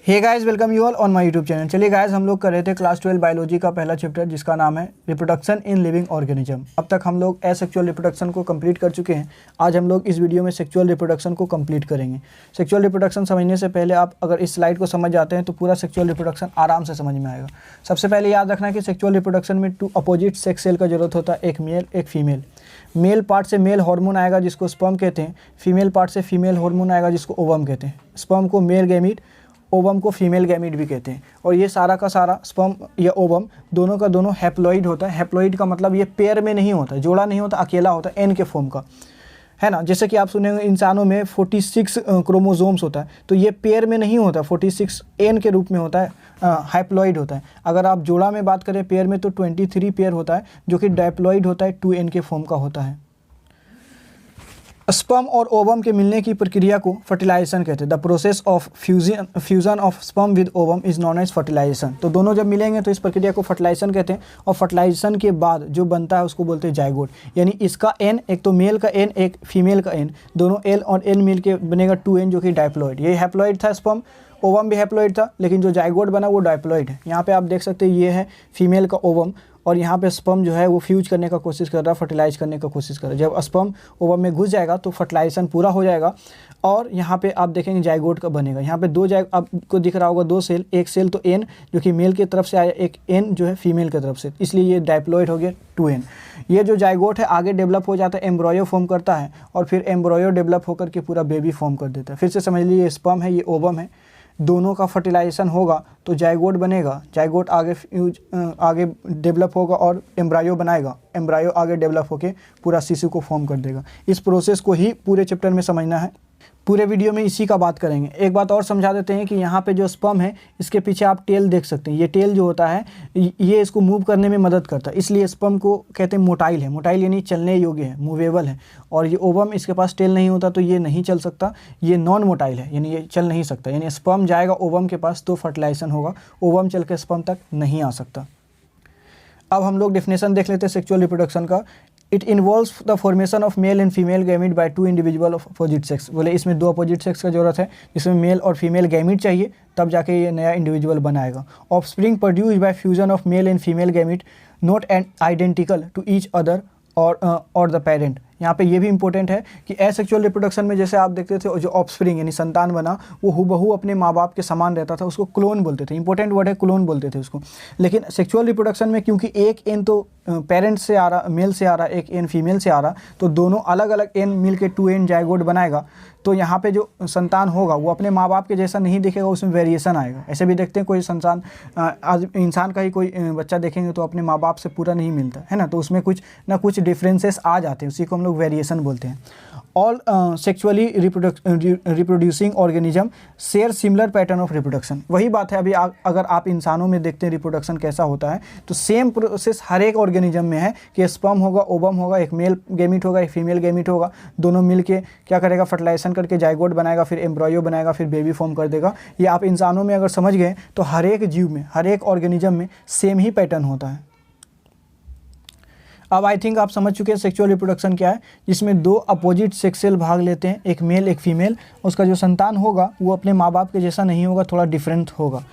Hey guys, welcome you all on my YouTube channel. चलिए guys, हम लोग कर रहे थे क्लास 12 बायोलॉजी का पहला चैप्टर जिसका नाम है रिप्रोडक्शन इन लिविंग ऑर्गेनिज्म। अब तक हम लोग एसेक्सुअल रिप्रोडक्शन को कंप्लीट कर चुके हैं। आज हम लोग इस वीडियो में सेक्सुअल रिप्रोडक्शन को कंप्लीट करेंगे। सेक्सुअल रिप्रोडक्शन समझने से पहले आप अगर इस स्लाइड को समझ जाते हैं तो पूरा सेक्सुअल रिप्रोडक्शन आराम से समझ में आएगा। सबसे पहले याद रखना है कि सेक्सुअल रिप्रोडक्शन में 2 अपोजिट सेक्स सेल का जरूरत होता है, एक मेल एक फीमेल। मेल पार्ट से मेल हार्मोन आएगा जिसको स्पर्म कहते हैं, फीमेल पार्ट से फीमेल हार्मोन आएगा जिसको ओवम कहते हैं। स्पर्म को मेल गैमीट, ओवम को फीमेल गैमीट भी कहते हैं। और ये सारा का सारा स्पर्म या ओवम दोनों का दोनों हैप्लॉइड होता है। हैप्लॉइड का मतलब ये पेयर में नहीं होता, जोड़ा नहीं होता, अकेला होता है, एन के फॉर्म का, है ना। जैसे कि आप सुनेंगे इंसानों में 46 क्रोमोसोम्स होता है, तो ये पेयर में नहीं होता, 46 एन के रूप में होता है, हाइप्लॉइड होता है। अगर आप जोड़ा में बात करें पेयर में तो 23 पेयर होता है जो कि डाइप्लॉइड होता है, 2n के फॉर्म का होता है। स्पर्म और ओवम के मिलने की प्रक्रिया को फर्टिलाइजेशन कहते हैं। The process of fusion of sperm with ovum is known as fertilisation. तो दोनों जब मिलेंगे तो इस प्रक्रिया को फर्टिलाइजेशन कहते हैं। और फर्टिलाइजेशन के बाद जो बनता है उसको बोलते हैं जाइगोट। यानी इसका एन, एक तो मेल का एन एक फीमेल का एन, दोनों एल और एन मिल के बनेगा 2n जो कि डाइप्लॉइड। ये हैप्लॉइड था स्पर्म, ओवम भी हैप्लॉइड था, लेकिन जो जाइगोट बना वो डाइप्लॉइड है। यहाँ पे आप देख सकते हैं ये है फीमेल का ओवम और यहाँ पे स्पर्म जो है वो फ्यूज करने का कोशिश कर रहा है, फर्टिलाइज करने का कोशिश कर रहा है। जब स्पर्म ओवम में घुस जाएगा तो फर्टिलाइजेशन पूरा हो जाएगा और यहाँ पे आप देखेंगे जाइगोट का बनेगा। यहाँ पे दो आपको दिख रहा होगा, 2 सेल, एक सेल तो एन जो कि मेल की तरफ से आया, एक एन जो है फीमेल की तरफ से, इसलिए ये डाइप्लॉइड हो गया 2n। ये जो जाइगोट है आगे डेवलप हो जाता है, एम्ब्रॉयो फॉर्म करता है और फिर एम्ब्रॉयो डेवलप होकर के पूरा बेबी फॉर्म कर देता है। फिर से समझ लीजिए, ये स्पर्म है, ये ओवम है, दोनों का फर्टिलाइजेशन होगा तो जाइगोट बनेगा। जाइगोट आगे डेवलप होगा और एम्ब्रायो बनाएगा, एम्ब्रायो आगे डेवलप होकर पूरा शिशु को फॉर्म कर देगा। इस प्रोसेस को ही पूरे चैप्टर में समझना है, पूरे वीडियो में इसी का बात करेंगे। एक बात और समझा देते हैं कि यहाँ पे जो स्पर्म है इसके पीछे आप टेल देख सकते हैं। ये टेल जो होता है ये इसको मूव करने में मदद करता है, इसलिए स्पर्म को कहते हैं मोटाइल है। मोटाइल यानी चलने योग्य है, मूवेबल है। और ये ओवम, इसके पास टेल नहीं होता तो ये नहीं चल सकता, ये नॉन मोटाइल है, यानी ये चल नहीं सकता। यानी स्पर्म जाएगा ओवम के पास तो फर्टिलाइजेशन होगा, ओवम चल के स्पर्म तक नहीं आ सकता। अब हम लोग डेफिनेशन देख लेते हैं सेक्सुअल रिप्रोडक्शन का। It involves the formation of male and female gamete by 2 individual of opposite sex. बोले इसमें 2 अपोजिट सेक्स का जरूरत है, जिसमें मेल और फीमेल गैमीट चाहिए, तब जाके ये नया इंडिविजुअल बनाएगा। Offspring produced by fusion of male and female gamete not and identical to each other और द पेरेंट। यहाँ पे ये भी इंपॉर्टेंट है कि एसेक्सुअल रिप्रोडक्शन में जैसे आप देखते थे जो ऑफस्प्रिंग यानी संतान बना वो हुबहू अपने माँ बाप के समान रहता था, उसको क्लोन बोलते थे। इंपॉर्टेंट वर्ड है क्लोन बोलते थे उसको। लेकिन सेक्सुअल रिप्रोडक्शन में क्योंकि एक एन तो पेरेंट से आ रहा, मेल से आ रहा, एक एन फीमेल से आ रहा, तो दोनों अलग अलग एन मिल के 2n जाइगोट बनाएगा। तो यहाँ पे जो संतान होगा वो अपने माँ बाप के जैसा नहीं दिखेगा, उसमें वेरिएशन आएगा। ऐसे भी देखते हैं कोई संतान, आज इंसान का ही कोई बच्चा देखेंगे तो अपने माँ बाप से पूरा नहीं मिलता है ना, तो उसमें कुछ ना कुछ डिफरेंसेस आ जाते हैं, उसी को हम लोग वेरिएशन बोलते हैं। All sexually reproducing organism share similar pattern of reproduction. वही बात है, अभी अगर आप इंसानों में देखते हैं रिप्रोडक्शन कैसा होता है तो सेम प्रोसेस हर एक ऑर्गेनिज्म में है कि स्पर्म होगा, ओवम होगा, एक मेल गैमीट होगा, एक फीमेल गैमीट होगा, दोनों मिलके क्या करेगा, फर्टिलाइजेशन करके जाइगोट बनाएगा, फिर एम्ब्रॉयो बनाएगा, फिर बेबी फॉर्म कर देगा। ये आप इंसानों में अगर समझ गए तो हर एक जीव में, हर एक ऑर्गेनिज्म में सेम ही पैटर्न होता है। अब आई थिंक आप समझ चुके हैं सेक्सुअल रिप्रोडक्शन क्या है, जिसमें 2 अपोजिट सेक्स सेल भाग लेते हैं, एक मेल एक फीमेल। उसका जो संतान होगा वो अपने माँ बाप के जैसा नहीं होगा, थोड़ा डिफरेंट होगा।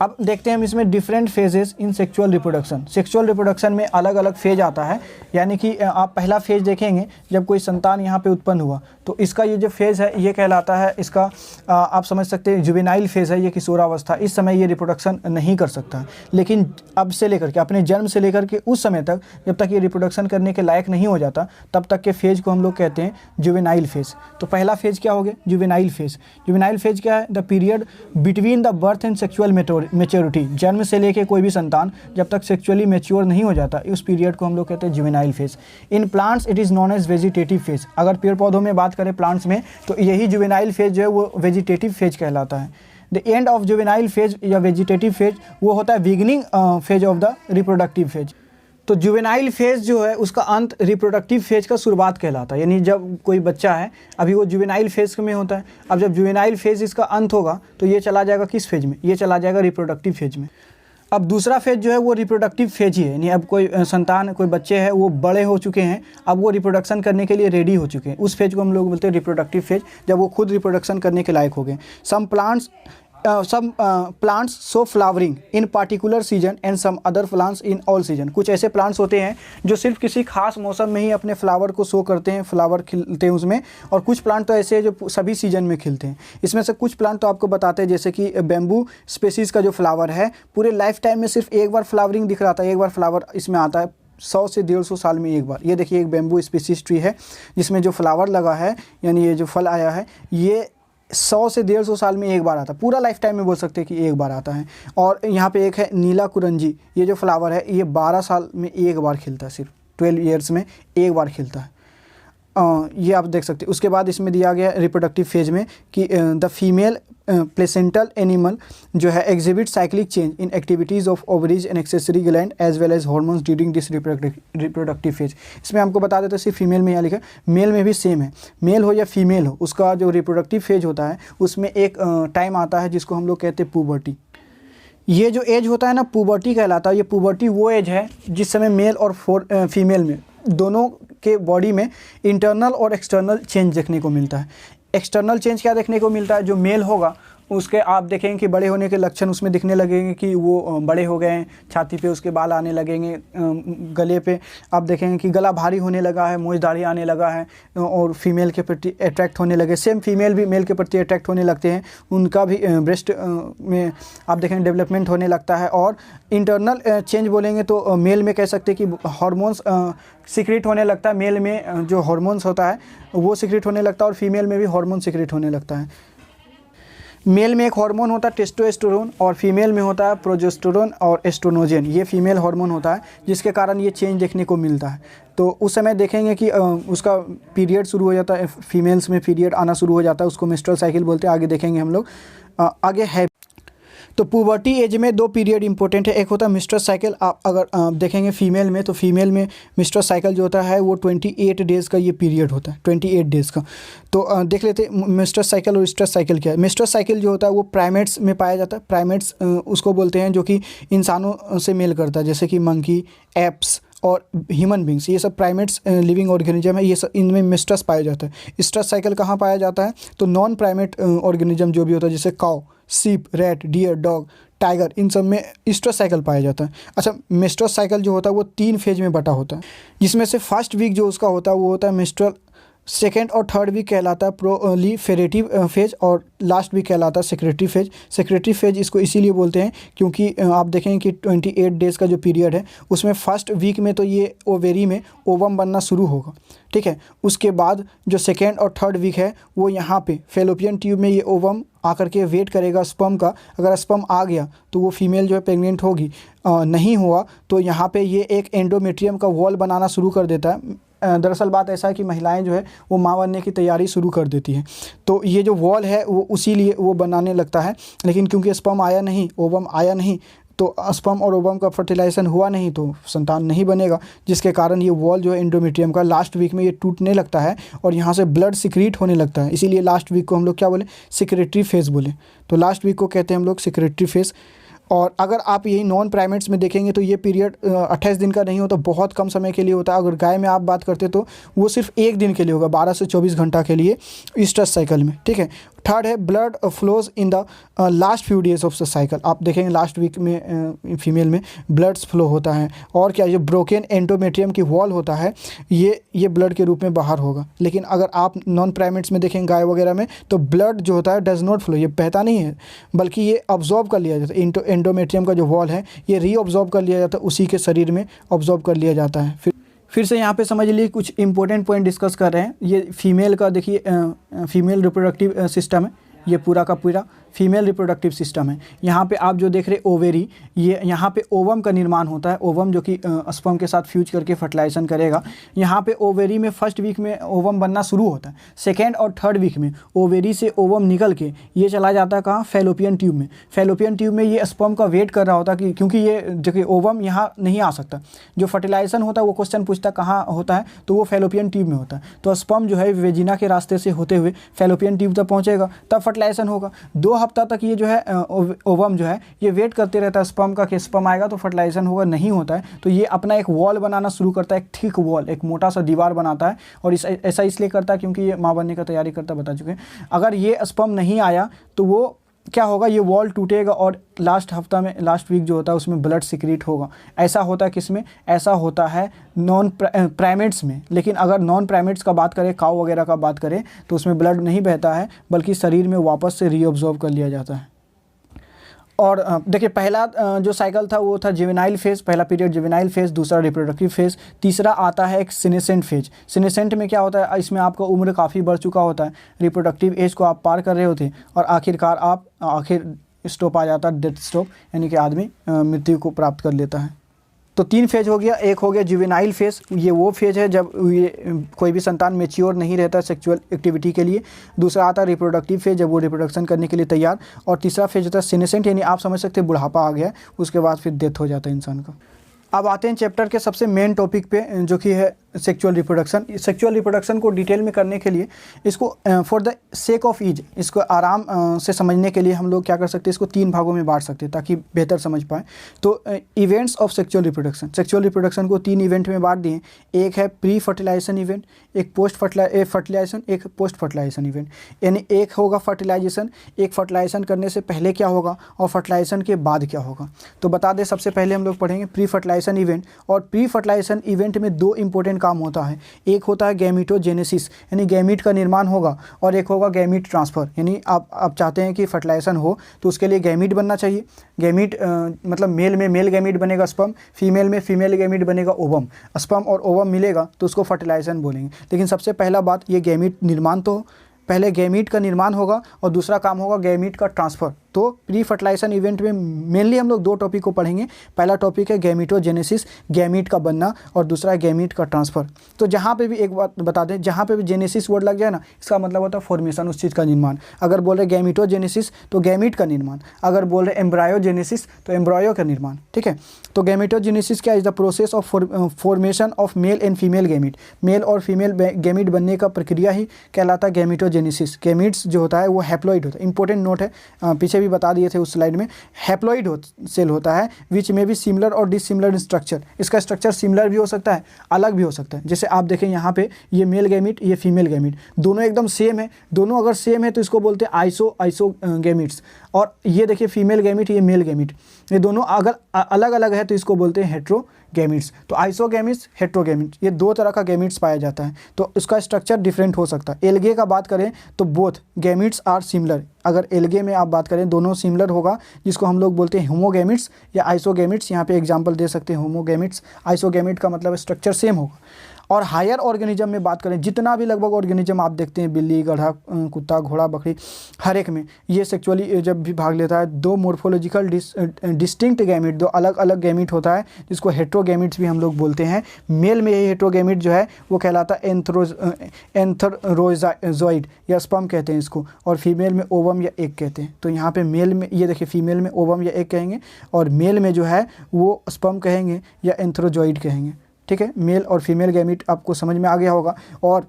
अब देखते हैं हम इसमें different phases in sexual reproduction. Sexual reproduction में अलग अलग फेज आता है, यानी कि आप पहला फेज देखेंगे जब कोई संतान यहाँ पे उत्पन्न हुआ तो इसका ये जो फेज़ है ये कहलाता है, इसका आप समझ सकते हैं जुवेनाइल फेज़ है, ये किशोरावस्था। इस समय ये रिप्रोडक्शन नहीं कर सकता है, लेकिन अब से लेकर के अपने जन्म से लेकर के उस समय तक जब तक ये रिप्रोडक्शन करने के लायक नहीं हो जाता तब तक के फेज़ को हम लोग कहते हैं जुवेनाइल फेज़। तो पहला फेज़ क्या हो गया, जुवेनाइल फेज़। जुवेनाइल फेज़ क्या है, the period between the birth and sexual maturity. जन्म से लेके कोई भी संतान जब तक सेक्सुअली मैच्योर नहीं हो जाता, उस पीरियड को हम लोग कहते हैं juvenile phase. In plants it is known as vegetative phase. अगर पेड़ पौधों में बात करें प्लांट्स में तो यही जुवेनाइल फेज़ जो है वो वेजिटेटिव फेज़ कहलाता है। The end of juvenile phase या वेजिटेटिव फेज़ वो होता है beginning phase of the reproductive phase. तो जुवेनाइल फेज़ जो है उसका अंत रिप्रोडक्टिव फेज़ का शुरुआत कहलाता है। यानी जब कोई बच्चा है अभी वो जुवेनाइल फेज़ में होता है, अब जब जुवेनाइल फेज़ इसका अंत होगा तो ये चला जाएगा किस फेज में, ये चला जाएगा रिप्रोडक्टिव फेज में। अब दूसरा फेज जो है वो रिप्रोडक्टिव फेज ही है, यानी अब कोई संतान, कोई बच्चे हैं वो बड़े हो चुके हैं, अब वो रिप्रोडक्शन करने के लिए रेडी हो चुके हैं। उस फेज को हम लोग बोलते हैं रिप्रोडक्टिव फेज, जब वो खुद रिप्रोडक्शन करने के लायक हो गए। Some plants some plants so flowering in particular season and some other plants in all season. कुछ ऐसे प्लांट्स होते हैं जो सिर्फ किसी खास मौसम में ही अपने फ्लावर को शो करते हैं, फ्लावर खिलते हैं उसमें, और कुछ प्लांट तो ऐसे हैं जो सभी सीजन में खिलते हैं। इसमें से कुछ प्लांट तो आपको बताते हैं, जैसे कि बेम्बू स्पेसीज़ का जो फ्लावर है पूरे लाइफ टाइम में सिर्फ एक बार फ्लावरिंग दिख रहा था, एक बार फ्लावर इसमें आता है 100 से 150 साल में एक बार। ये देखिए एक बेम्बू स्पीसीज ट्री है जिसमें जो फ्लावर लगा है, यानी ये जो फल आया है, ये 100 से 150 साल में एक बार आता है, पूरा लाइफ टाइम में बोल सकते हैं कि एक बार आता है। और यहाँ पे एक है नीला कुरंजी, ये जो फ्लावर है ये 12 साल में एक बार खिलता है, सिर्फ 12 ईयर्स में एक बार खिलता है। ये आप देख सकते हैं। उसके बाद इसमें दिया गया रिप्रोडक्टिव फेज में कि द फीमेल प्लेसेंटल एनिमल जो है exhibit cyclic change in activities of ovaries and accessory gland as well as hormones during this reproductive phase. इसमें हमको बता देते हैं सिर्फ फीमेल में यहाँ लिखा है, मेल में भी सेम है, मेल हो या फीमेल हो, उसका जो रिप्रोडक्टिव फेज होता है उसमें एक टाइम आता है जिसको हम लोग कहते हैं पुबर्टी। ये जो एज होता है ना पुबर्टी कहलाता है। ये पुबर्टी वो एज है जिस समय मेल और फीमेल में दोनों के बॉडी में इंटरनल और एक्सटर्नल चेंज देखने को मिलता है। एक्सटर्नल चेंज क्या देखने को मिलता है, जो मेल होगा उसके आप देखेंगे कि बड़े होने के लक्षण उसमें दिखने लगेंगे कि वो बड़े हो गए हैं, छाती पे उसके बाल आने लगेंगे, गले पे आप देखेंगे कि गला भारी होने लगा है, मूंछ दाढ़ी आने लगा है, और फीमेल के प्रति अट्रैक्ट होने लगे। सेम फीमेल भी मेल के प्रति अट्रैक्ट होने लगते हैं, उनका भी ब्रेस्ट में आप देखेंगे डेवलपमेंट होने लगता है। और इंटरनल चेंज बोलेंगे तो मेल में कह सकते हैं कि हार्मोन्स सीक्रेट होने लगता है, मेल में जो हार्मोन्स होता है वो सीक्रेट होने लगता है, और फीमेल में भी हार्मोन सीक्रेट होने लगता है। मेल में एक हार्मोन होता है टेस्टोस्टेरोन, और फीमेल में होता है प्रोजेस्टेरोन और एस्ट्रोनोजन। ये फीमेल हार्मोन होता है जिसके कारण ये चेंज देखने को मिलता है। तो उस समय देखेंगे कि उसका पीरियड शुरू हो जाता है, फीमेल्स में पीरियड आना शुरू हो जाता है, उसको मेंस्ट्रुअल साइकिल बोलते हैं। आगे देखेंगे हम लोग। आगे है तो पुबर्टी एज में 2 पीरियड इंपॉर्टेंट है। एक होता है मेंस्ट्रुअल साइकिल। आप अगर देखेंगे फीमेल में, तो फीमेल में मेंस्ट्रुअल साइकिल जो होता है वो 28 डेज़ का ये पीरियड होता है, 28 डेज़ का। तो देख लेते हैं मेंस्ट्रुअल साइकिल और स्ट्रेस साइकिल क्या है। मेंस्ट्रुअल साइकिल जो होता है वो प्राइमेट्स में पाया जाता है। प्राइमेट्स उसको बोलते हैं जो कि इंसानों से मेल करता है, जैसे कि मंकी, एप्स और ह्यूमन बींग्स, ये सब प्राइमेट्स लिविंग ऑर्गेनिज्म है, ये सब इनमें मेंस्ट्रुअल पाया जाता है। स्ट्रेस साइकिल कहाँ पाया जाता है, तो नॉन प्राइमेट ऑर्गेनिज्म जो भी होता है, जैसे काउ, सीप, रैट, डियर, डॉग, टाइगर, इन सब में स्ट्रेस साइकिल पाया जाता है। अच्छा, मेंस्ट्रुअल साइकिल जो होता है वो 3 फेज में बटा होता है, जिसमें से फर्स्ट वीक जो उसका होता है वो होता है मेंस्ट्रुअल, सेकेंड और थर्ड वीक कहलाता है प्रोलिफेरेटिव फेज, और लास्ट वीक कहलाता है सेक्रेटरी फेज। सेक्रेटरी फेज इसको इसीलिए बोलते हैं क्योंकि आप देखेंगे कि 28 डेज़ का जो पीरियड है उसमें फर्स्ट वीक में तो ये ओवेरी में ओवम बनना शुरू होगा, ठीक है। उसके बाद जो सेकेंड और थर्ड वीक है वो यहाँ पे फेलोपियन ट्यूब में ये ओवम आकर के वेट करेगा स्पर्म का। अगर स्पर्म आ गया तो वो फीमेल जो है प्रेग्नेंट होगी, नहीं हुआ तो यहाँ पे ये एक एंडोमेट्रियम का वॉल बनाना शुरू कर देता है। दरअसल बात ऐसा है कि महिलाएं जो है वो माँ बनने की तैयारी शुरू कर देती हैं, तो ये जो वॉल है वो उसी लिए वो बनाने लगता है। लेकिन क्योंकि स्पर्म आया नहीं, ओवम आया नहीं, तो स्पर्म और ओवम का फर्टिलाइजेशन हुआ नहीं तो संतान नहीं बनेगा, जिसके कारण ये वॉल जो है एंडोमेट्रियम का लास्ट वीक में ये टूटने लगता है और यहाँ से ब्लड सिक्रीट होने लगता है। इसीलिए लास्ट वीक को हम लोग क्या बोले, सिक्रेटरी फेज बोले। तो लास्ट वीक को कहते हैं हम लोग सिक्रेटरी फेज। और अगर आप यही नॉन प्राइमेट्स में देखेंगे तो ये पीरियड 28 दिन का नहीं होता, बहुत कम समय के लिए होता है। अगर गाय में आप बात करते तो वो सिर्फ 1 दिन के लिए होगा, 12 से 24 घंटा के लिए स्ट्रेस साइकिल में, ठीक है। थर्ड है blood flows in the last few days of the cycle. आप देखेंगे लास्ट वीक में फीमेल में ब्लड्स फ्लो होता है। और क्या, ये ब्रोकन एंडोमेट्रियम की वॉल होता है, ये ब्लड के रूप में बाहर होगा। लेकिन अगर आप नॉन प्राइमेट्स में देखेंगे गाय वगैरह में, तो ब्लड जो होता है डज नॉट फ्लो, ये बहता नहीं है, बल्कि ये ऑब्जॉर्ब कर लिया जाता है। एंडोमेट्रियम का जो वॉल है ये रीऑब्जॉर्ब कर लिया जाता है, उसी के शरीर में ऑब्जॉर्ब कर लिया जाता है। फिर से यहाँ पे समझ लीजिए कुछ इंपॉर्टेंट पॉइंट डिस्कस कर रहे हैं। ये फीमेल का देखिए फीमेल रिप्रोडक्टिव सिस्टम है, ये पूरा का पूरा फीमेल रिप्रोडक्टिव सिस्टम है। यहाँ पे आप जो देख रहे ओवेरी, ये यहाँ पे ओवम का निर्माण होता है। ओवम जो कि स्पर्म के साथ फ्यूज करके फर्टिलाइजेशन करेगा। यहाँ पे ओवेरी में फर्स्ट वीक में ओवम बनना शुरू होता है। सेकेंड और थर्ड वीक में ओवेरी से ओवम निकल के ये चला जाता है कहाँ, फेलोपियन ट्यूब में। फेलोपियन ट्यूब में ये स्पर्म का वेट कर रहा होता है कि क्योंकि ये जो कि ओवम यहाँ नहीं आ सकता, जो फर्टिलाइजेशन होता है वो क्वेश्चन पूछता कहाँ होता है, तो वो फेलोपियन ट्यूब में होता है। तो स्पर्म जो है वेजिना के रास्ते से होते हुए फेलोपियन ट्यूब तक पहुँचेगा, तब फर्टिलाइजेशन होगा। 2 हफ्ता तक ये जो है ओवम जो है ये वेट करते रहता है स्पर्म का कि स्पर्म आएगा तो फर्टिलाइजेशन होगा, नहीं होता है तो ये अपना एक वॉल बनाना शुरू करता है, एक थिक वॉल, एक मोटा सा दीवार बनाता है। और ऐसा इसलिए करता है क्योंकि ये माँ बनने का तैयारी करता, बता चुके हैं। अगर ये स्पर्म नहीं आया तो वो क्या होगा, ये वॉल टूटेगा और लास्ट वीक जो होता है उसमें ब्लड सिक्रीट होगा। ऐसा होता है किसमें, ऐसा होता है नॉन प्राइमेट्स में। लेकिन अगर नॉन प्राइमेट्स का बात करें, काऊ वगैरह का बात करें, तो उसमें ब्लड नहीं बहता है बल्कि शरीर में वापस से रीअब्जॉर्ब कर लिया जाता है। और देखिए पहला जो साइकिल था वो था जुवेनाइल फेज़, पहला पीरियड जुवेनाइल फेज़, दूसरा रिप्रोडक्टिव फेज़, तीसरा आता है एक सीनेसेंट फेज। सीनेसेंट में क्या होता है, इसमें आपका उम्र काफ़ी बढ़ चुका होता है, रिप्रोडक्टिव एज को आप पार कर रहे होते और आखिरकार आप स्टॉप आ जाता है, डेथ स्टॉप, यानी कि आदमी मृत्यु को प्राप्त कर लेता है। तो 3 फेज हो गया। एक हो गया जुवेनाइल फेज, ये वो फेज है जब ये कोई भी संतान मेच्योर नहीं रहता सेक्सुअल एक्टिविटी के लिए। दूसरा आता है रिप्रोडक्टिव फेज, जब वो रिप्रोडक्शन करने के लिए तैयार। और तीसरा फेज होता है सीनेसेंट, यानी आप समझ सकते हैं बुढ़ापा आ गया, उसके बाद फिर डेथ हो जाता है इंसान का। अब आते हैं चैप्टर के सबसे मेन टॉपिक पे, जो कि है सेक्सुअल रिप्रोडक्शन। सेक्सुअल रिप्रोडक्शन को डिटेल में करने के लिए इसको for the sake of ease, इसको आराम से समझने के लिए हम लोग क्या कर सकते हैं, इसको 3 भागों में बांट सकते हैं ताकि बेहतर समझ पाएँ। तो events of sexual reproduction, sexual reproduction को 3 इवेंट में बांट दिए। एक है प्री फर्टिलाइजेशन इवेंट, एक फर्टिलाइजेशन, एक पोस्ट फर्टिलाइजेशन इवेंट। यानी एक होगा फर्टिलाइजेशन, एक फर्टिलाइजेशन करने से पहले क्या होगा और फर्टिलाइजेशन के बाद क्या होगा। तो बता दें, सबसे पहले हम लोग पढ़ेंगे प्री फर्टिलाइजेशन इवेंट। और प्री फर्टिलाइजेशन इवेंट में 2 इंपॉर्टेंट काम होता है। एक होता है गैमीटोजेनेसिस, यानी गैमीट का निर्माण होगा, और एक होगा गैमीट ट्रांसफ़र, यानी आप चाहते हैं कि फर्टिलाइजेशन हो तो उसके लिए गैमीट बनना चाहिए। गैमीट मतलब मेल में मेल गैमीट बनेगा स्पर्म, फीमेल में फीमेल गैमीट बनेगा ओवम। स्पर्म और ओवम मिलेगा तो उसको फर्टिलाइजेशन बोलेंगे। लेकिन सबसे पहला बात, ये गैमीट निर्माण तो पहले गैमीट का निर्माण होगा और दूसरा काम होगा गैमीट का ट्रांसफ़र। तो प्री फर्टिलाइजेशन इवेंट में मेनली हम लोग 2 टॉपिक को पढ़ेंगे। पहला टॉपिक है गैमीटोजेनेसिस, गैमीट का बनना, और दूसरा है गैमीट का ट्रांसफ़र। तो जहाँ पे भी एक बात बता दें, जहाँ पे भी जेनेसिस वर्ड लग जाए ना, इसका मतलब होता है फॉर्मेशन, उस चीज़ का निर्माण। अगर बोल रहे गैमीटोजेनेसिस तो गैमीट का निर्माण, अगर बोल रहे एम्ब्रायोजेनेसिस तो एम्ब्रायो का निर्माण। ठीक है, तो गैमीटोजेनेसिस क्या, is the process of formation of male and female gamete. Male और फीमेल गैमीट बनने का प्रक्रिया ही कहलाता है गैमीटोजेनेसिस। गैमीट्स जो होता है वो हैप्लॉइड होता है। इंपॉर्टेंट नोट है, पीछे बता दिए थे उस स्लाइड में। हैप्लॉइड सेल होता है विच में भी सिमिलर और डिसिमिलर इन स्ट्रक्चर। इसका स्ट्रक्चर सिमिलर भी हो सकता है, अलग भी हो सकता है। जैसे आप देखें यहाँ पे, ये मेल गैमीट, ये फीमेल गैमीट, दोनों एकदम सेम है। दोनों अगर सेम है तो इसको बोलते हैं आइसो गैमीट्स। और ये देखिए फीमेल गैमीट, ये मेल गैमीट, ये दोनों अगर अलग अलग है तो इसको बोलते हैं हेट्रो गैमीट्स। तो आइसोगैमीट्स, हेट्रोगैमीट्स, ये 2 तरह का गैमीट्स पाया जाता है। तो इसका स्ट्रक्चर डिफरेंट हो सकता है। एल्गे का बात करें तो बोथ गैमीट्स आर सिमिलर। अगर एल्गे में आप बात करें, दोनों सिमिलर होगा, जिसको हम लोग बोलते हैं होमोगैमीट्स या आइसोगैमीट्स। यहाँ पे एग्जांपल दे सकते हैं होमोगैमीट्स। आइसोगैमीट का मतलब स्ट्रक्चर सेम होगा। और हायर ऑर्गेनिज्म में बात करें, जितना भी लगभग ऑर्गेनिज्म आप देखते हैं, बिल्ली, गधा, कुत्ता, घोड़ा, बकरी, हर एक में ये सेक्सुअली जब भी भाग लेता है, 2 मोर्फोलॉजिकल डिस्टिंक्ट गैमीट, 2 अलग अलग गैमीट होता है, जिसको हेट्रोगैमीट्स भी हम लोग बोलते हैं। मेल में ये हेट्रोगैमीट जो है वो कहलाता है एंथरोजोइड या स्पर्म कहते हैं इसको, और फीमेल में ओवम या एग कहते हैं। तो यहाँ पे मेल में ये देखिए, फीमेल में ओवम या एग कहेंगे, और मेल में जो है वो स्पर्म कहेंगे या एंथरोजोइड कहेंगे। ठीक है, मेल और फीमेल गैमीट आपको समझ में आ गया होगा। और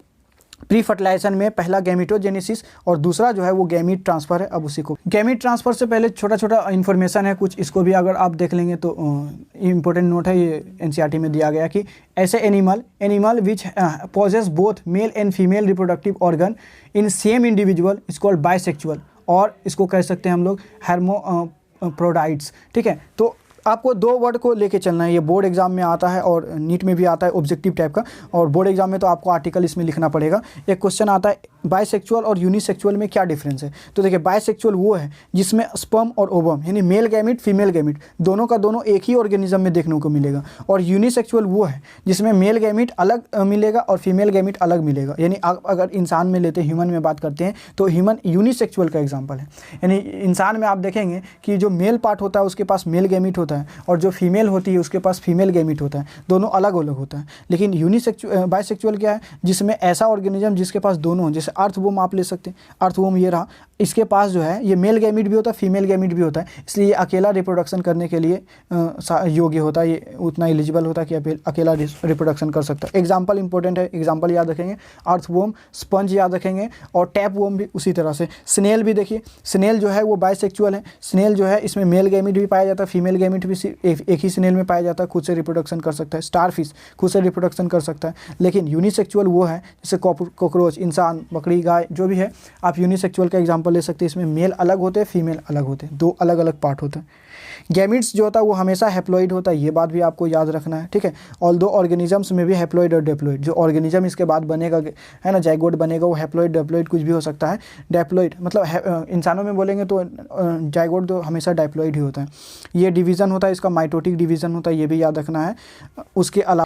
प्री फर्टिलाइजेशन में पहला गैमीटोजेनेसिस और दूसरा जो है वो गैमीट ट्रांसफ़र है। अब उसी को, गैमीट ट्रांसफ़र से पहले छोटा छोटा इन्फॉर्मेशन है कुछ, इसको भी अगर आप देख लेंगे तो इम्पोर्टेंट नोट है, ये एनसीईआरटी में दिया गया कि ऐसे animal which possess both male and female reproductive organ in same individual is called bisexual, और इसको कह सकते हैं हम लोग हेर्मोफ्रोडाइट्स। ठीक है, तो आपको 2 वर्ड को लेके चलना है। ये बोर्ड एग्जाम में आता है और नीट में भी आता है, ऑब्जेक्टिव टाइप का। और बोर्ड एग्जाम में तो आपको आर्टिकल इसमें लिखना पड़ेगा। एक क्वेश्चन आता है, बाइसेक्सुअल और यूनिसेक्सुअल में क्या डिफरेंस है। तो देखिए, बाइसेक्सुअल वो है जिसमें स्पर्म और ओवम, यानी मेल गैमीट फीमेल गैमीट, दोनों का दोनों एक ही ऑर्गेनिज्म में देखने को मिलेगा। और यूनिसेक्सुअल वो है जिसमें मेल गैमीट अलग मिलेगा और फीमेल गैमीट अलग मिलेगा। यानी अगर इंसान में लेते हैं, ह्यूमन में बात करते हैं, तो ह्यूमन यूनिसेक्सुअल का एग्जाम्पल है। यानी इंसान में आप देखेंगे कि जो मेल पार्ट होता है उसके पास मेल गैमीट होता है, और जो फीमेल होती है उसके पास फीमेल गैमीट होता है, दोनों अलग अलग होता है। लेकिन बाइसेक्सुअल क्या है, जिसमें ऐसा ऑर्गेनिज्म जिसके पास दोनों, जैसे अर्थवोम आप ले सकते हैं, अर्थवोम ये रहा, इसके पास जो है ये मेल गैमीट भी होता है, फीमेल गैमीट भी होता है, इसलिए ये अकेला रिप्रोडक्शन करने के लिए योग्य होता है, ये उतना एलिजिबल होता है कि अकेला रिप्रोडक्शन कर सकता है। एग्जाम्पल इंपॉर्टेंट है, एग्जाम्पल याद रखेंगे, अर्थवोम, स्पंज याद रखेंगे, और टैपवोम भी उसी तरह से। स्नेल भी देखिए, स्नेल जो है वो बाइसेक्सुअल है। स्नेल जो है इसमें मेल गैमीट भी पाया जाता है, फीमेल गैमीट गैमीट भी सिर्फ एक ही स्नेल में पाया जाता है, खुद से रिप्रोडक्शन कर सकता है। स्टारफिश खुद से रिप्रोडक्शन कर सकता है, लेकिन यूनिसेक्सुअल वो है जैसे कॉकरोच, इंसान, बकरी, गाय जो भी है, आप यूनिसेक्सुअल का एग्जांपल ले सकते हैं। इसमें मेल अलग होते हैं, फीमेल अलग होते हैं, दो अलग अलग पार्ट होते हैं। गैमिट्स जो होता है वो हमेशा हैप्लॉइड होता है, ये बात भी आपको याद रखना है, ठीक है। ऑल्दो ऑर्गेनिजम्स में भी हैप्लॉइड और डिप्लॉइड, जो ऑर्गेनिज्म इसके बाद बनेगा है ना, जाइगोट बनेगा, वो हैप्लॉइड डिप्लॉइड कुछ भी हो सकता है। डिप्लॉइड मतलब इंसानों में बोलेंगे तो जाइगोट तो हमेशा डिप्लॉइड ही होता है। ये डिवीज़न होता है इसका, माइटोटिक डिवीज़न होता है, ये भी याद रखना है। उसके अलावा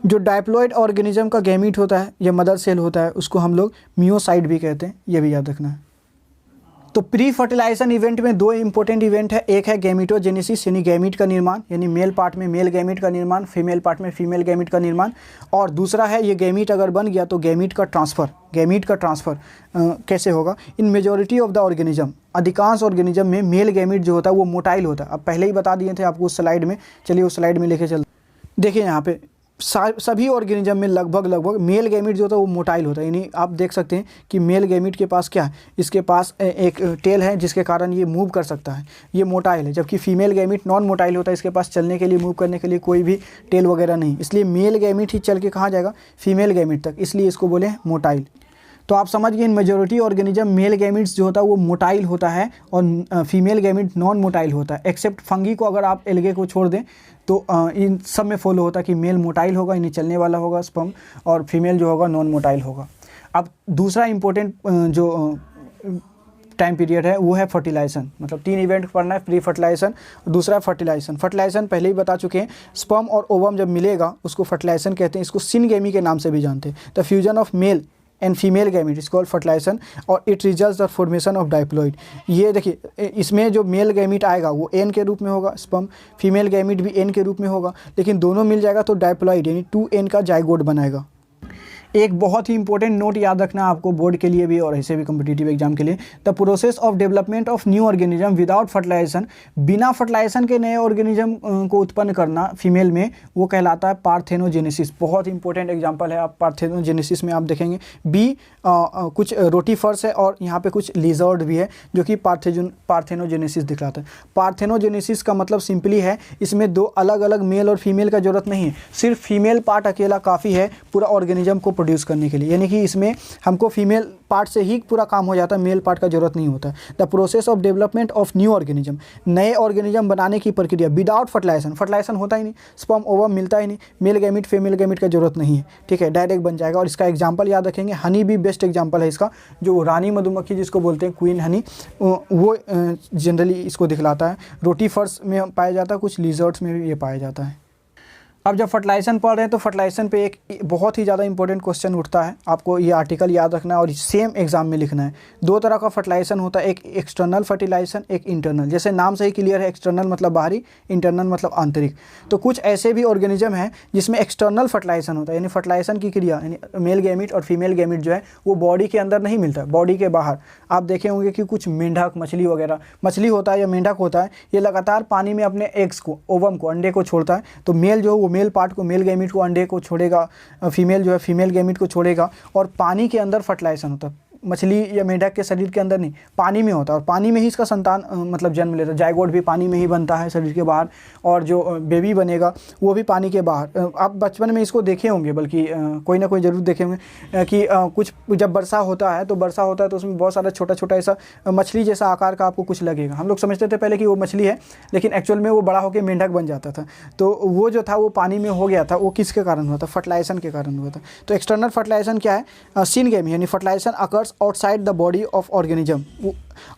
जो डायप्लॉइड ऑर्गेनिज्म का गैमीट होता है या मदर सेल होता है उसको हम लोग मियोसाइट भी कहते हैं, ये भी याद रखना है। तो प्री फर्टिलाइजेशन इवेंट में दो इंपॉर्टेंट इवेंट है, एक है गैमीटोजेनेसिस यानी गैमीट का निर्माण, यानी मेल पार्ट में मेल गैमीट का निर्माण, फीमेल पार्ट में फीमेल गैमीट का निर्माण, और दूसरा है ये गैमीट अगर बन गया तो गैमीट का ट्रांसफ़र कैसे होगा। इन मेजॉरिटी ऑफ द ऑर्गेनिज्म, अधिकांश ऑर्गेनिज्म में मेल गैमीट जो होता है वो मोटाइल होता है। अब पहले ही बता दिए थे आपको उस स्लाइड में, चलिए उस स्लाइड में लेके चलते। देखिए यहाँ पे सभी ऑर्गेनिज्म में लगभग मेल गैमीट जो होता है वो मोटाइल होता है, यानी आप देख सकते हैं कि मेल गैमीट के पास क्या है, इसके पास एक टेल है जिसके कारण ये मूव कर सकता है, ये मोटाइल है। जबकि फीमेल गैमीट नॉन मोटाइल होता है, इसके पास चलने के लिए, मूव करने के लिए कोई भी टेल वगैरह नहीं, इसलिए मेल गैमीट ही चल के कहाँ जाएगा, फीमेल गैमीट तक, इसलिए इसको बोले मोटाइल। तो आप समझ गए इन मेजॉरिटी ऑर्गेनिज्म मेल गैमिट्स जो होता है वो मोटाइल होता है और फीमेल गैमिट नॉन मोटाइल होता है। एक्सेप्ट फंगी को अगर आप एल्गे को छोड़ दें तो इन सब में फॉलो होता है कि मेल मोटाइल होगा, यानी चलने वाला होगा स्पर्म, और फीमेल जो होगा नॉन मोटाइल होगा। अब दूसरा इंपॉर्टेंट जो टाइम पीरियड है वो है फर्टिलाइजेशन, मतलब 3 इवेंट पढ़ना है, प्री फर्टिलाइजेशन, दूसरा फर्टिलाइजेशन। फर्टिलाइजेशन पहले ही बता चुके हैं, स्पर्म और ओवम जब मिलेगा उसको फर्टिलाइजेशन कहते हैं, इसको सिनगेमी के नाम से भी जानते हैं। The fusion of male and female gamete is called fertilisation और it results the formation of diploid. ये देखिए इसमें जो मेल गैमीट आएगा वो एन के रूप में होगा स्पर्म, फीमेल गैमीट भी एन के रूप में होगा, लेकिन दोनों मिल जाएगा तो डायप्लॉइड यानी 2n का जाइगोट बनाएगा। एक बहुत ही इंपॉर्टेंट नोट याद रखना आपको बोर्ड के लिए भी और ऐसे भी कॉम्पिटिटिव एग्जाम के लिए, the process of development of new organism without fertilisation, बिना फर्टिलाइजेशन के नए ऑर्गेनिज्म को उत्पन्न करना फीमेल में, वो कहलाता है पार्थेनोजेनेसिस। बहुत इंपॉर्टेंट एग्जाम्पल है, आप पार्थेनोजेनेसिस में आप देखेंगे कुछ रोटीफर्स है और यहाँ पे कुछ लिजर्ड भी है जो कि पार्थेनोजेनेसिस दिखलाता है। पार्थेनोजेनेसिस का मतलब सिंपली है इसमें 2 अलग अलग मेल और फीमेल का जरूरत नहीं है, सिर्फ फीमेल पार्ट अकेला काफ़ी है पूरा ऑर्गेनिज्म को प्रोड्यूस करने के लिए, यानी कि इसमें हमको फीमेल पार्ट से ही पूरा काम हो जाता है, मेल पार्ट का जरूरत नहीं होता। The process of development of new organism, नए ऑर्गेनिज्म बनाने की प्रक्रिया विदाउट फर्टिलाइजेशन, फर्टिलाइजेशन होता ही नहीं, स्पर्म ओवम मिलता ही नहीं, मेल गैमीट फीमेल गैमीट का जरूरत नहीं है, ठीक है, डायरेक्ट बन जाएगा। और इसका एग्जांपल याद रखेंगे, हनी भी बेस्ट एग्जांपल है इसका, जो रानी मधुमक्खी जिसको बोलते हैं क्वीन हनी, वो जनरली इसको दिखलाता है। रोटीफर्स में पाया जाता है, कुछ लिजर्ड्स में भी ये पाया जाता है। अब जब फर्टिलाइजेशन पढ़ रहे हैं तो फर्टिलाइजेशन पे एक बहुत ही ज़्यादा इंपॉर्टेंट क्वेश्चन उठता है, आपको ये आर्टिकल याद रखना है और सेम एग्जाम में लिखना है। 2 तरह का फर्टिलाइजेशन होता है, एक एक्सटर्नल फर्टिलाइजेशन, एक इंटरनल। जैसे नाम से ही क्लियर है, एक्सटर्नल मतलब बाहरी, इंटरनल मतलब आंतरिक। तो कुछ ऐसे भी ऑर्गेनिज्म हैं जिसमें एक्सटर्नल फर्टिलाइजेशन होता है, यानी फर्टिलाइजेशन की क्रिया यानी मेल गैमीट और फीमेल गैमीट जो है वो बॉडी के अंदर नहीं मिलता, बॉडी के बाहर। आप देखे होंगे कि कुछ मेंढक, मछली वगैरह, मछली होता है या मेंढक होता है, ये लगातार पानी में अपने एग्स को, ओवम को, अंडे को छोड़ता है। तो मेल जो है वो मेल पार्ट को, मेल गैमीट को, अंडे को छोड़ेगा, फीमेल जो है फीमेल गैमीट को छोड़ेगा, और पानी के अंदर फर्टिलाइजेशन होता है। मछली या मेंढक के शरीर के अंदर नहीं, पानी में होता है, और पानी में ही इसका संतान मतलब जन्म लेता है। जाइगोट भी पानी में ही बनता है शरीर के बाहर, और जो बेबी बनेगा वो भी पानी के बाहर। आप बचपन में इसको देखे होंगे, बल्कि कोई ना कोई ज़रूर देखे होंगे कि कुछ जब वर्षा होता है तो उसमें बहुत सारा छोटा छोटा ऐसा मछली जैसा आकार का आपको कुछ लगेगा। हम लोग समझते थे पहले कि वो मछली है, लेकिन एक्चुअल में वो बड़ा होकर मेंढक बन जाता था। तो वो जो था वो पानी में हो गया था, वो किसके कारण हुआ था, फर्टिलाइजेशन के कारण हुआ था। तो एक्सटर्नल फर्टिलाइजेशन क्या है, सिनगेमी यानी fertilisation occurs outside the body of organism,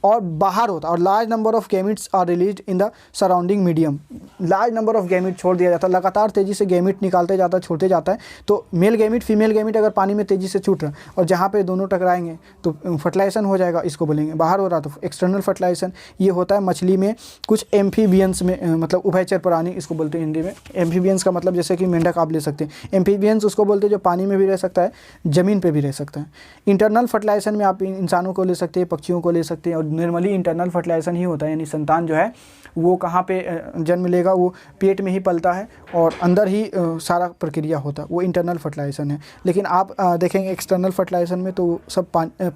और बाहर होता है, और large number of gametes are released in the surrounding medium. Large number of gamete छोड़ दिया जाता है, लगातार तेजी से गैमीट निकालते जाता है, छोड़ते जाता है। तो मेल गैमीट फीमेल गैमीट अगर पानी में तेजी से छूट रहा है और जहाँ पे दोनों टकराएंगे तो फर्टिलाइजेशन हो जाएगा, इसको बोलेंगे। बाहर हो रहा तो एक्सटर्नल फर्टिलाइजेशन। ये होता है मछली में, कुछ एम्फीबियंस में, मतलब उभयचर प्राणी इसको बोलते हैं हिंदी में। एम्फीबियंस का मतलब जैसे कि मेंढक आप ले सकते हैं, एम्फीबियंस उसको बोलते हैं जो पानी में भी रह सकता है, ज़मीन पर भी रह सकता है। इंटरनल फर्टिलाइजेशन में आप इंसानों को ले सकते हैं, पक्षियों को ले सकते हैं, और नॉर्मली इंटरनल फर्टिलाइजेशन ही होता है, यानी संतान जो है वो कहाँ पे जन्म लेगा, वो पेट में ही पलता है और अंदर ही सारा प्रक्रिया होता है, वो इंटरनल फर्टिलाइजेशन है। लेकिन आप देखेंगे एक्सटर्नल फर्टिलाइजेशन में तो सब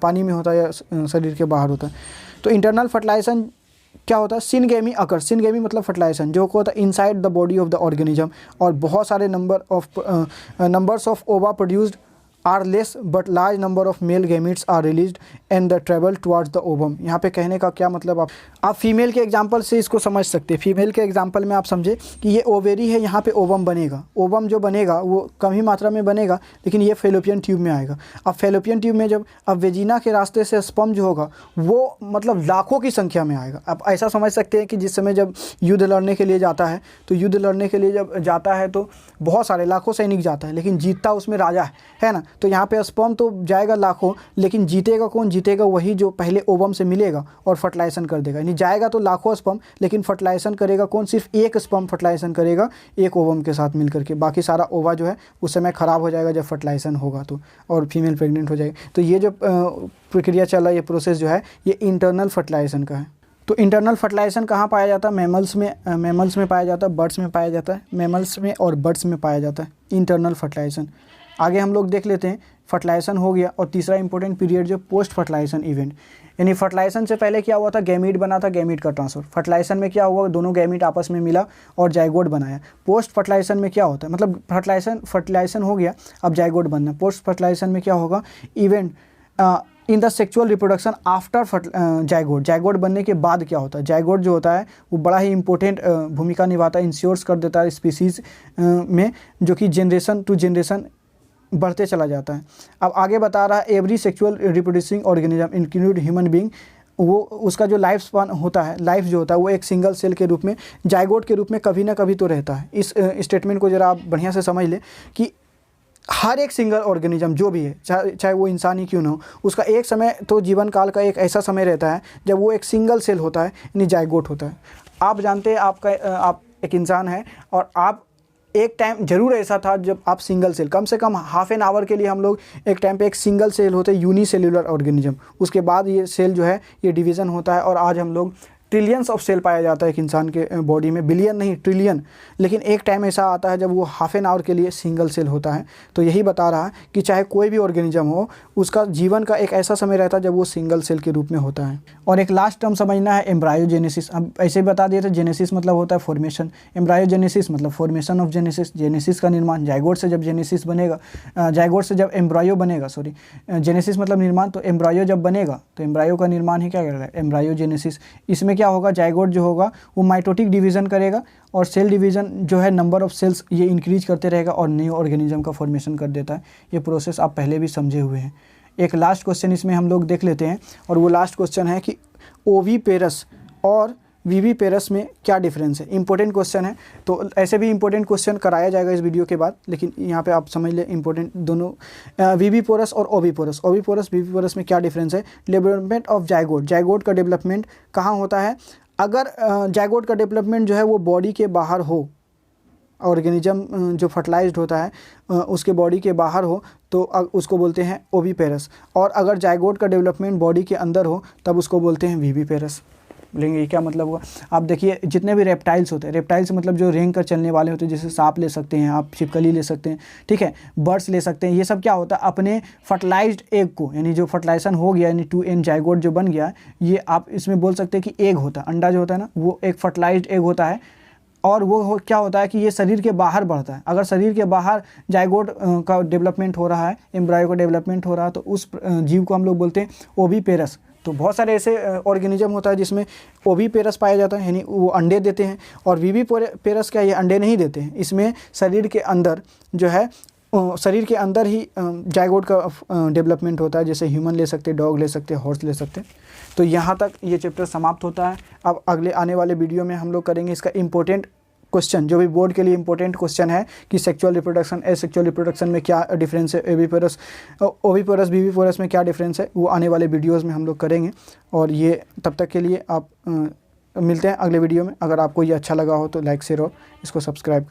पानी में होता है या शरीर के बाहर होता है। तो इंटरनल फर्टिलाइजेशन क्या होता है, सिनगेमी अकर, सिनगेमी मतलब फर्टिलाइजेशन जो होता है inside the body of the organism, और बहुत सारे numbers of ova produced are less but large number of male gametes are released and the travel towards the ovum. यहाँ पे कहने का क्या मतलब, आप फीमेल के एग्जांपल से इसको समझ सकते हैं। फीमेल के एग्जांपल में आप समझे कि ये ओवेरी है, यहाँ पे ओवम बनेगा, ओवम जो बनेगा वो कम ही मात्रा में बनेगा, लेकिन ये फेलोपियन ट्यूब में आएगा। अब फेलोपियन ट्यूब में जब अब वेजिना के रास्ते से स्पर्म जो होगा वो मतलब लाखों की संख्या में आएगा। आप ऐसा समझ सकते हैं कि जिस समय जब युद्ध लड़ने के लिए जाता है, तो युद्ध लड़ने के लिए जब जाता है तो बहुत सारे लाखों सैनिक जाता है, लेकिन जीतता उसमें राजा है ना। तो यहाँ पे स्पर्म तो जाएगा लाखों, लेकिन जीतेगा कौन, जीतेगा वही जो पहले ओवम से मिलेगा और फर्टिलाइजेशन कर देगा। यानी जाएगा तो लाखों स्पर्म, लेकिन फर्टिलाइजेशन करेगा कौन, सिर्फ एक स्पर्म फर्टिलाइजेशन करेगा एक ओवम के साथ मिलकर के। बाकी सारा ओवा जो है उस समय ख़राब हो जाएगा जब फर्टिलाइजेशन होगा तो, और फीमेल प्रेग्नेंट हो जाएगी। तो ये जो प्रक्रिया चल रहा है, ये प्रोसेस जो है ये इंटरनल फर्टिलाइजेशन का है। तो इंटरनल फर्टिलाइजेशन कहाँ पाया जाता है, मैमल्स में पाया जाता है, बर्ड्स में पाया जाता है, मैमल्स में और बर्ड्स में पाया जाता है इंटरनल फर्टिलाइजेशन। आगे हम लोग देख लेते हैं, फर्टिलाइजेशन हो गया, और तीसरा इंपॉर्टेंट पीरियड जो पोस्ट फर्टिलाइजेशन इवेंट, यानी फर्टिलाइजेशन से पहले क्या हुआ था, गैमीट बना था, गैमीट का ट्रांसफर। फर्टिलाइजेशन में क्या हुआ, दोनों गैमीट आपस में मिला और जाइगोट बनाया। पोस्ट फर्टिलाइजेशन में क्या होता है, मतलब फर्टिलाइजेशन हो गया, अब जाइगोट बनना। पोस्ट फर्टिलाइजेशन में क्या होगा, event in the sexual reproduction after zygote, zygote बनने के बाद क्या होता है, जाइगोट जो होता है वो बड़ा ही इंपॉर्टेंट भूमिका निभाता है, इंश्योर्स कर देता है स्पीसीज़ में, जो कि जनरेशन टू जनरेशन बढ़ते चला जाता है। अब आगे बता रहा है, every sexual reproducing organism include human being, वो उसका जो लाइफ स्पान होता है, लाइफ जो होता है वो एक सिंगल सेल के रूप में, जाइगोट के रूप में कभी ना कभी तो रहता है। इस स्टेटमेंट को ज़रा आप बढ़िया से समझ ले कि हर एक सिंगल ऑर्गेनिज्म जो भी है, चाहे वो इंसान ही क्यों ना हो, उसका एक समय तो जीवन काल का एक ऐसा समय रहता है जब वो एक सिंगल सेल होता है, यानी जाइगोट होता है। आप जानते हैं आप एक इंसान है, और आप एक टाइम ज़रूर ऐसा था जब आप सिंगल सेल, कम से कम हाफ एन आवर के लिए हम लोग एक टाइम पे एक सिंगल सेल होते हैं, यूनिसेल्युलर ऑर्गेनिज्म। उसके बाद ये सेल जो है ये डिवीज़न होता है, और आज हम लोग ट्रिलियंस ऑफ सेल पाया जाता है एक इंसान के बॉडी में, बिलियन नहीं ट्रिलियन। लेकिन एक टाइम ऐसा आता है जब वो हाफ एन आवर के लिए सिंगल सेल होता है। तो यही बता रहा है कि चाहे कोई भी ऑर्गेनिज्म हो, उसका जीवन का एक ऐसा समय रहता है जब वो सिंगल सेल के रूप में होता है। और एक लास्ट टर्म समझना है, एम्ब्रायोजेनेसिस। अब ऐसे ही बता दिए थे, जेनेसिस मतलब होता है फॉर्मेशन, एम्ब्रायोजेनेसिस मतलब फॉर्मेशन ऑफ जेनेसिस, जेनेसिस का निर्माण। जाइगोट से जब जेनेसिस बनेगा, जाइगोट से जब एम्ब्रायो बनेगा, सॉरी जेनेसिस मतलब निर्माण, तो एम्ब्रायो जब बनेगा तो एम्ब्रायो का निर्माण ही क्या कर रहा है, एम्ब्रायोजेनेसिस। इसमें क्या होगा, जाइगोट जो होगा वो माइटोटिक डिवीज़न करेगा, और सेल डिवीज़न जो है नंबर ऑफ सेल्स ये इंक्रीज करते रहेगा और न्यू ऑर्गेनिज्म का फॉर्मेशन कर देता है। ये प्रोसेस आप पहले भी समझे हुए हैं। एक लास्ट क्वेश्चन इसमें हम लोग देख लेते हैं, और वो लास्ट क्वेश्चन है कि ओवीपेरस और वीवीपेरस में क्या डिफरेंस है। इंपॉर्टेंट क्वेश्चन है, तो ऐसे भी इंपॉर्टेंट क्वेश्चन कराया जाएगा इस वीडियो के बाद, लेकिन यहाँ पे आप समझ ले इंपॉर्टेंट दोनों, वीवीपोरस और ओवीपोरस। ओवीपोरस वीवीपोरस में क्या डिफरेंस है, डेवलपमेंट ऑफ जाइगोट, जाइगोट का डेवलपमेंट कहाँ होता है, अगर जाइगोट का डेवलपमेंट जो है वो बॉडी के बाहर हो, ऑर्गेनिज्म जो फर्टिलाइज्ड होता है उसके बॉडी के बाहर हो तो उसको बोलते हैं ओवीपेरस, और अगर जाइगोट का डेवलपमेंट बॉडी के अंदर हो तब उसको बोलते हैं वीवीपेरस। बोलेंगे ये क्या मतलब हुआ। आप देखिए जितने भी रेप्टाइल्स होते हैं, रेप्टाइल्स मतलब जो रेंग कर चलने वाले होते हैं, जैसे सांप ले सकते हैं आप, छिपकली ले सकते हैं, ठीक है, बर्ड्स ले सकते हैं, ये सब क्या होता है, अपने फर्टिलाइज्ड एग को, यानी जो फर्टिलाइजेशन हो गया, यानी 2n जाइगोट जो बन गया, ये आप इसमें बोल सकते हैं कि एग होता है, अंडा जो होता है ना वो एक फर्टिलाइज्ड एग होता है, और वो क्या होता है कि ये शरीर के बाहर बढ़ता है। अगर शरीर के बाहर जाइगोट का डेवलपमेंट हो रहा है, एम्ब्रायो का डेवलपमेंट हो रहा है, तो उस जीव को हम लोग बोलते हैं ओवीपेरस। तो बहुत सारे ऐसे ऑर्गेनिज्म होता है जिसमें ओवीपेरस पाया जाता है, यानी वो अंडे देते हैं, और वीवीपेरस क्या, ये अंडे नहीं देते हैं। इसमें शरीर के अंदर जो है, शरीर के अंदर ही जाइगोट का डेवलपमेंट होता है, जैसे ह्यूमन ले सकते हैं, डॉग ले सकते हैं, हॉर्स ले सकते हैं। तो यहाँ तक ये चैप्टर समाप्त होता है। अब अगले आने वाले वीडियो में हम लोग करेंगे इसका इम्पोर्टेंट क्वेश्चन, जो भी बोर्ड के लिए इंपॉर्टेंट क्वेश्चन है कि सेक्सुअल रिप्रोडक्शन, एसेक्सुअल रिप्रोडक्शन में क्या डिफरेंस है, ओवीपोरस वीवीपोरस में क्या डिफरेंस है, वो आने वाले वीडियोस में हम लोग करेंगे। और ये तब तक के लिए आप मिलते हैं अगले वीडियो में। अगर आपको ये अच्छा लगा हो तो लाइक शेयर और इसको सब्सक्राइब करें।